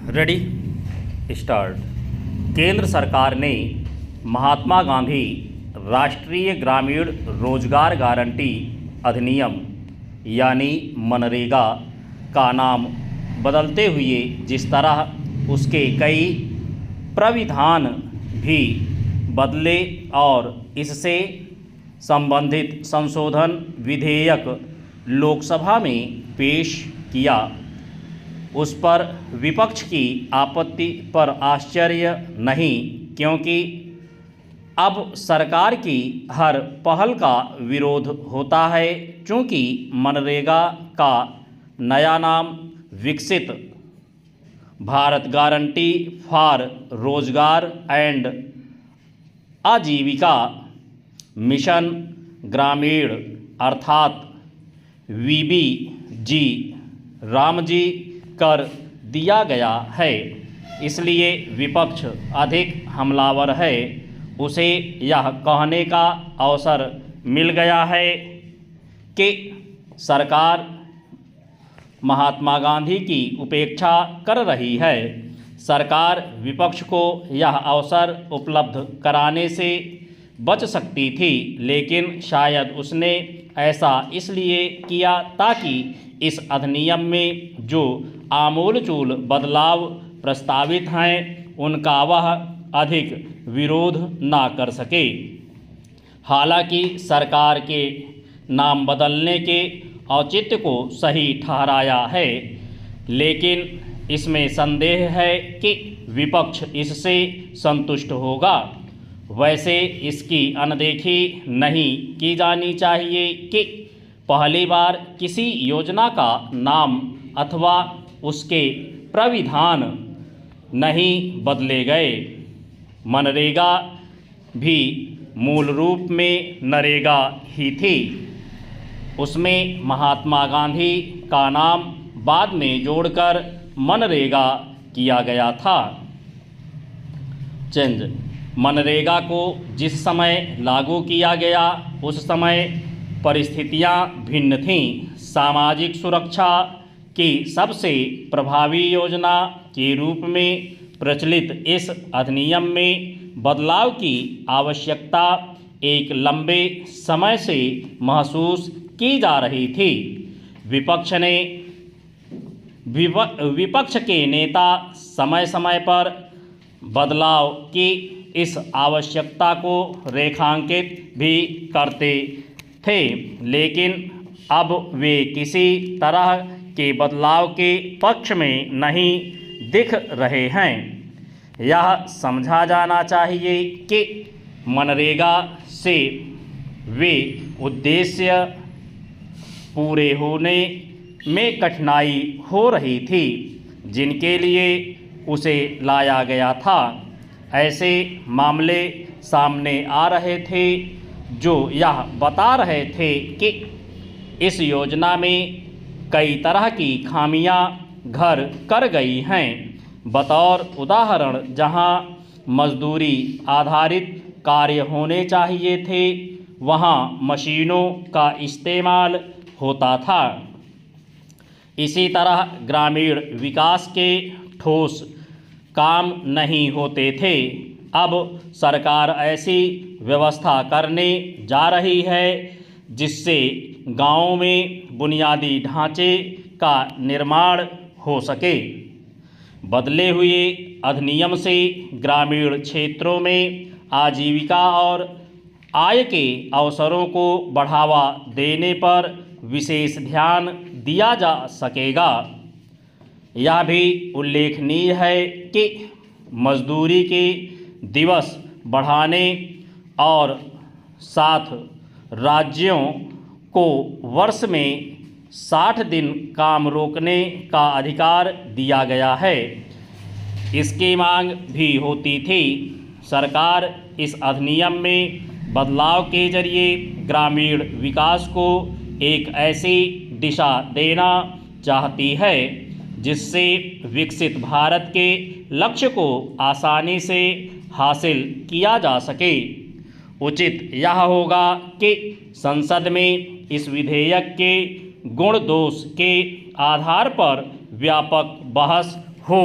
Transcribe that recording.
Ready start. केंद्र सरकार ने महात्मा गांधी राष्ट्रीय ग्रामीण रोजगार गारंटी अधिनियम यानी मनरेगा का नाम बदलते हुए जिस तरह उसके कई प्राविधान भी बदले और इससे संबंधित संशोधन विधेयक लोकसभा में पेश किया, उस पर विपक्ष की आपत्ति पर आश्चर्य नहीं, क्योंकि अब सरकार की हर पहल का विरोध होता है। चूँकि मनरेगा का नया नाम विकसित भारत गारंटी फॉर रोजगार एंड आजीविका मिशन ग्रामीण अर्थात VBG रामजी कर दिया गया है, इसलिए विपक्ष अधिक हमलावर है। उसे यह कहने का अवसर मिल गया है कि सरकार महात्मा गांधी की उपेक्षा कर रही है। सरकार विपक्ष को यह अवसर उपलब्ध कराने से बच सकती थी, लेकिन शायद उसने ऐसा इसलिए किया ताकि इस अधिनियम में जो आमूलचूल बदलाव प्रस्तावित हैं उनका वह अधिक विरोध ना कर सके। हालांकि सरकार के नाम बदलने के औचित्य को सही ठहराया है, लेकिन इसमें संदेह है कि विपक्ष इससे संतुष्ट होगा। वैसे इसकी अनदेखी नहीं की जानी चाहिए कि पहली बार किसी योजना का नाम अथवा उसके प्राविधान नहीं बदले गए। मनरेगा भी मूल रूप में नरेगा ही थी, उसमें महात्मा गांधी का नाम बाद में जोड़कर मनरेगा किया गया था। चेंज। मनरेगा को जिस समय लागू किया गया उस समय परिस्थितियां भिन्न थीं। सामाजिक सुरक्षा की सबसे प्रभावी योजना के रूप में प्रचलित इस अधिनियम में बदलाव की आवश्यकता एक लंबे समय से महसूस की जा रही थी। विपक्ष के नेता समय समय पर बदलाव की इस आवश्यकता को रेखांकित भी करते थे, लेकिन अब वे किसी तरह के बदलाव के पक्ष में नहीं दिख रहे हैं। यह समझा जाना चाहिए कि मनरेगा से वे उद्देश्य पूरे होने में कठिनाई हो रही थी जिनके लिए उसे लाया गया था। ऐसे मामले सामने आ रहे थे जो यह बता रहे थे कि इस योजना में कई तरह की खामियां घर कर गई हैं। बतौर उदाहरण, जहां मजदूरी आधारित कार्य होने चाहिए थे वहां मशीनों का इस्तेमाल होता था। इसी तरह ग्रामीण विकास के ठोस काम नहीं होते थे। अब सरकार ऐसी व्यवस्था करने जा रही है जिससे गाँवों में बुनियादी ढांचे का निर्माण हो सके। बदले हुए अधिनियम से ग्रामीण क्षेत्रों में आजीविका और आय के अवसरों को बढ़ावा देने पर विशेष ध्यान दिया जा सकेगा। यह भी उल्लेखनीय है कि मजदूरी के दिवस बढ़ाने और 7 राज्यों को वर्ष में 60 दिन काम रोकने का अधिकार दिया गया है। इसकी मांग भी होती थी। सरकार इस अधिनियम में बदलाव के जरिए ग्रामीण विकास को एक ऐसी दिशा देना चाहती है जिससे विकसित भारत के लक्ष्य को आसानी से हासिल किया जा सके। उचित यह होगा कि संसद में इस विधेयक के गुण दोष के आधार पर व्यापक बहस हो।